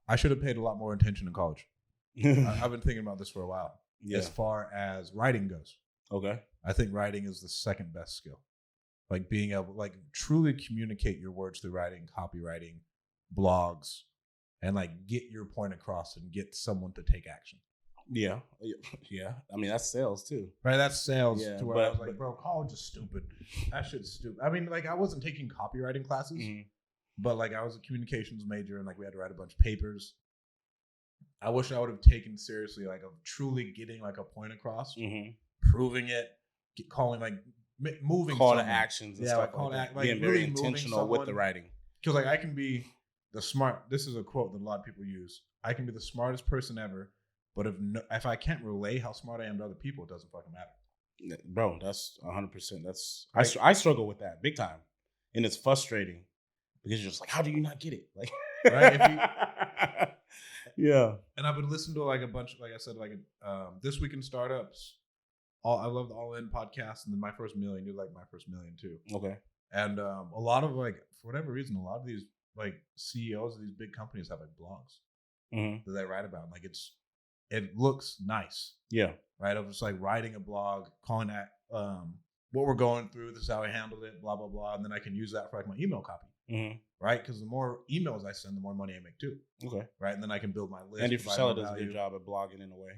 I should have paid a lot more attention in college. I've been thinking about this for a while. Yeah. As far as writing goes. Okay. I think writing is the second best skill. Like being able, like truly communicate your words through writing, copywriting, blogs, and like get your point across and get someone to take action. Yeah. Yeah. I mean, that's sales too. Right. That's sales Yeah, to where I was like, bro, college is stupid. That shit's stupid. I mean, like I wasn't taking copywriting classes, but like I was a communications major and like we had to write a bunch of papers. I wish I would have taken seriously, like, of truly getting like a point across, proving it, calling like moving call to actions and stuff like that. Like being really very intentional someone, with the writing. Because like I can be the smart. This is a quote that a lot of people use. I can be the smartest person ever, but if I can't relay how smart I am to other people, it doesn't fucking matter. Bro, that's 100%. That's right. I struggle with that big time, and it's frustrating because you're just like, how do you not get it? Like, right? Yeah. And I've been listening to like a bunch, like I said, like This Week in Startups. I love the All In podcast, and then My First Million. You like My First Million too. Okay. And a lot of like, for whatever reason, a lot of these like CEOs of these big companies have like blogs that they write about. Like it looks nice. Yeah. Right. Of just like writing a blog, calling that what we're going through. This is how I handled it. Blah blah blah. And then I can use that for like my email copy. Right, because the more emails I send, the more money I make too. Okay. Right, and then I can build my list. And if Priscilla does a good job at blogging in a way.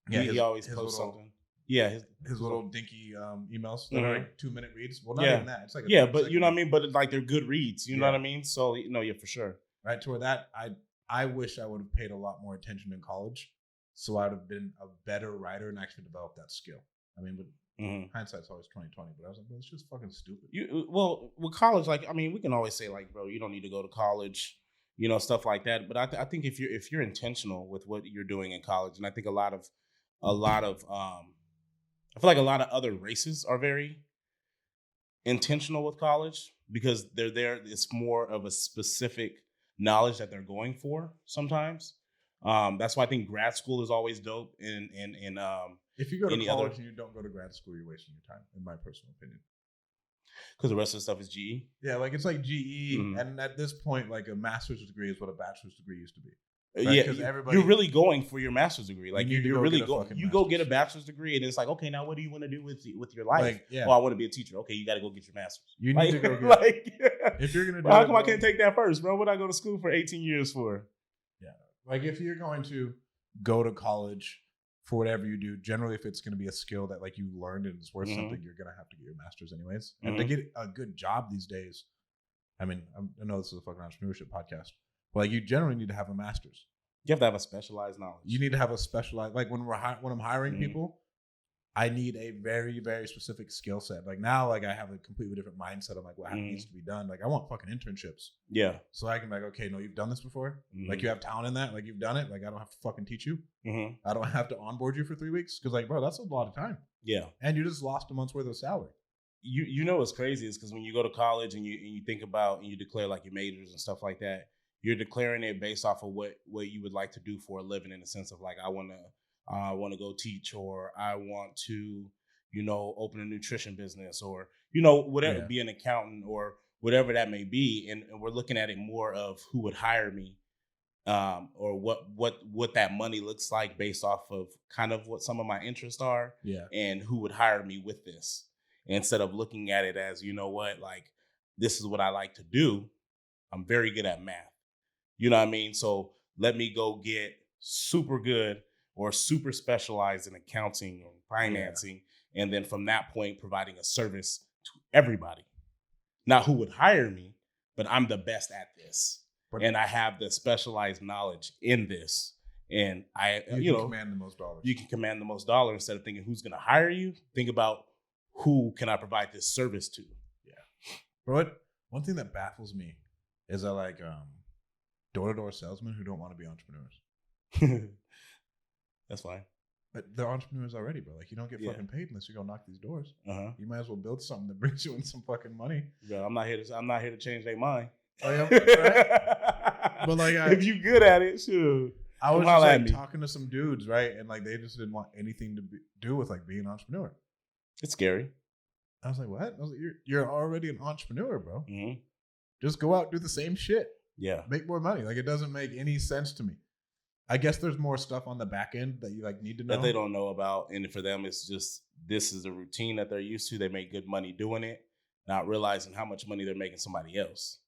Yeah, he always posts something. Yeah, his little dinky emails that are like 2-minute reads. Well, not even that. It's like but you know what I mean. But like they're good reads. You know what I mean. So yeah, for sure. Right, to where that I wish I would have paid a lot more attention in college, so I'd have been a better writer and actually developed that skill. I mean, but hindsight's always 20/20. But I was like, well, it's just fucking stupid. Well, with college, like I mean, we can always say like, bro, you don't need to go to college. You know, stuff like that. But I think if you're intentional with what you're doing in college, and I think a lot of I feel like a lot of other races are very intentional with college because they're there. It's more of a specific knowledge that they're going for sometimes. That's why I think grad school is always dope. If you go to college and you don't go to grad school, you're wasting your time, in my personal opinion. Because the rest of the stuff is GE? Yeah, like it's like GE. And at this point, like a master's degree is what a bachelor's degree used to be. Right? Yeah, you're really going for your master's degree. Like you're really going. You go get a bachelor's degree, and it's like, okay, now what do you want to do with your life? Like, well, I want to be a teacher. Okay, you got to go get your master's. You need to go get. If you're gonna do how come I can't take that first, bro? What I go to school for 18 years for? Yeah, like if you're going to go to college for whatever you do, generally, if it's going to be a skill that like you learned and it's worth something, you're going to have to get your master's anyways. And to get a good job these days, I mean, I know this is a fucking entrepreneurship podcast, but like you generally need to have a master's. You have to have a specialized knowledge. You need to have a specialized, like when I'm hiring people, I need a very, very specific skill set. Like now, like I have a completely different mindset of like what needs to be done. Like I want fucking internships. Yeah. So I can be like, okay, no, you've done this before. Like you have talent in that. Like you've done it. Like I don't have to fucking teach you. I don't have to onboard you for 3 weeks. Cause like, bro, that's a lot of time. Yeah. And you just lost a month's worth of salary. You know what's crazy is because when you go to college and you think about and you declare like your majors and stuff like that, you're declaring it based off of what you would like to do for a living in the sense of like, I want to go teach, or I want to, open a nutrition business, or, whatever, be an accountant or whatever that may be. And we're looking at it more of who would hire me, or what that money looks like based off of kind of what some of my interests are, and who would hire me with this, instead of looking at it as, like, this is what I like to do. I'm very good at math. You know what I mean? So let me go get super good or super specialized in accounting or financing. And then from that point, providing a service to everybody. Not who would hire me, but I'm the best at this. And I have the specialized knowledge in this. And you can command the most dollars. You can command the most dollars instead of thinking who's going to hire you. Think about who can I provide this service to. Yeah. But one thing that baffles me is that like door-to-door salesmen who don't want to be entrepreneurs. That's fine. But they're entrepreneurs already, bro. Like you don't get fucking paid unless you go knock these doors. You might as well build something that brings you in some fucking money. Yeah, I'm not here to change their mind. Oh yeah, right? But like, if you good at it, sure. I was just like talking to some dudes, right, and like they just didn't want anything to do with like being an entrepreneur. It's scary. I was like, what? I was like, you're already an entrepreneur, bro. Just go out and do the same shit. Yeah. Make more money. Like, it doesn't make any sense to me. I guess there's more stuff on the back end that you like need to know. That they don't know about. And for them, it's just, this is a routine that they're used to. They make good money doing it, not realizing how much money they're making somebody else.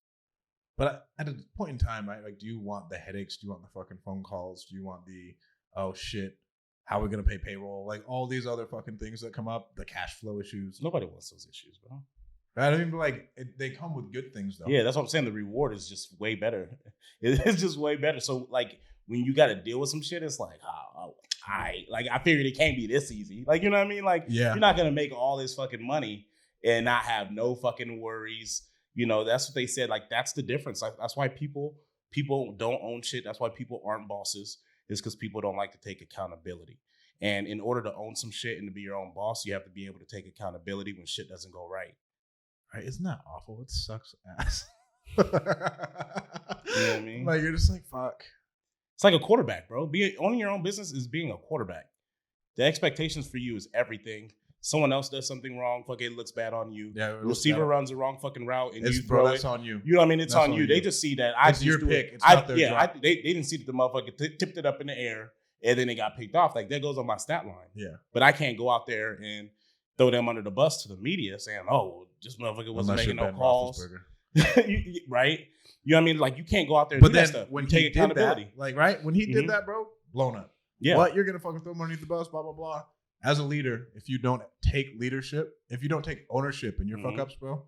But at a point in time, right? Like, do you want the headaches? Do you want the fucking phone calls? Do you want the, oh shit, how are we going to pay payroll? Like, all these other fucking things that come up, the cash flow issues. Nobody wants those issues, bro. I don't even like they come with good things, though. Yeah, that's what I'm saying. The reward is just way better. It's just way better. So, like, when you got to deal with some shit, it's like, like, I figured it can't be this easy. Like, you know what I mean? Like, you're not going to make all this fucking money and not have no fucking worries. You know, that's what they said. Like, that's the difference. Like, that's why people don't own shit. That's why people aren't bosses, is because people don't like to take accountability. And in order to own some shit and to be your own boss, you have to be able to take accountability when shit doesn't go right. Right? Isn't that awful? It sucks ass. You know what I mean? Like, you're just like, fuck. It's like a quarterback, bro. Owning your own business is being a quarterback. The expectations for you is everything. Someone else does something wrong, fucking looks bad on you. Yeah, receiver runs the wrong fucking route, and you throw it. On you. You know what I mean? It's on you. They just see that it's your pick. It's not their job. They didn't see that the motherfucker tipped it up in the air, and then they got picked off. Like, that goes on my stat line. Yeah. But I can't go out there and throw them under the bus to the media saying, "Oh, this motherfucker wasn't making no calls." Right? You know what I mean? Like, you can't go out there and do that stuff. When he take accountability. That, like, right? When he did that, bro, blown up. Yeah. What? You're going to fucking throw him underneath the bus, blah, blah, blah. As a leader, if you don't take leadership, if you don't take ownership in your fuck ups, bro,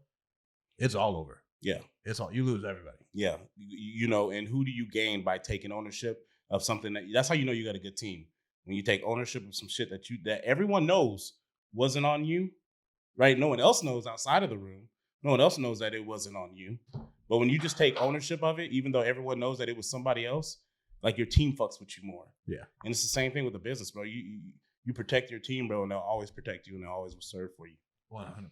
it's all over. Yeah. It's all, you lose everybody. Yeah. You know, and who do you gain by taking ownership of something that's how you know you got a good team. When you take ownership of some shit that everyone knows wasn't on you, right? No one else knows outside of the room. No one else knows that it wasn't on you. But when you just take ownership of it, even though everyone knows that it was somebody else, like, your team fucks with you more. Yeah. And it's the same thing with the business, bro. You protect your team, bro, and they'll always protect you, and they'll always will serve for you. 100%.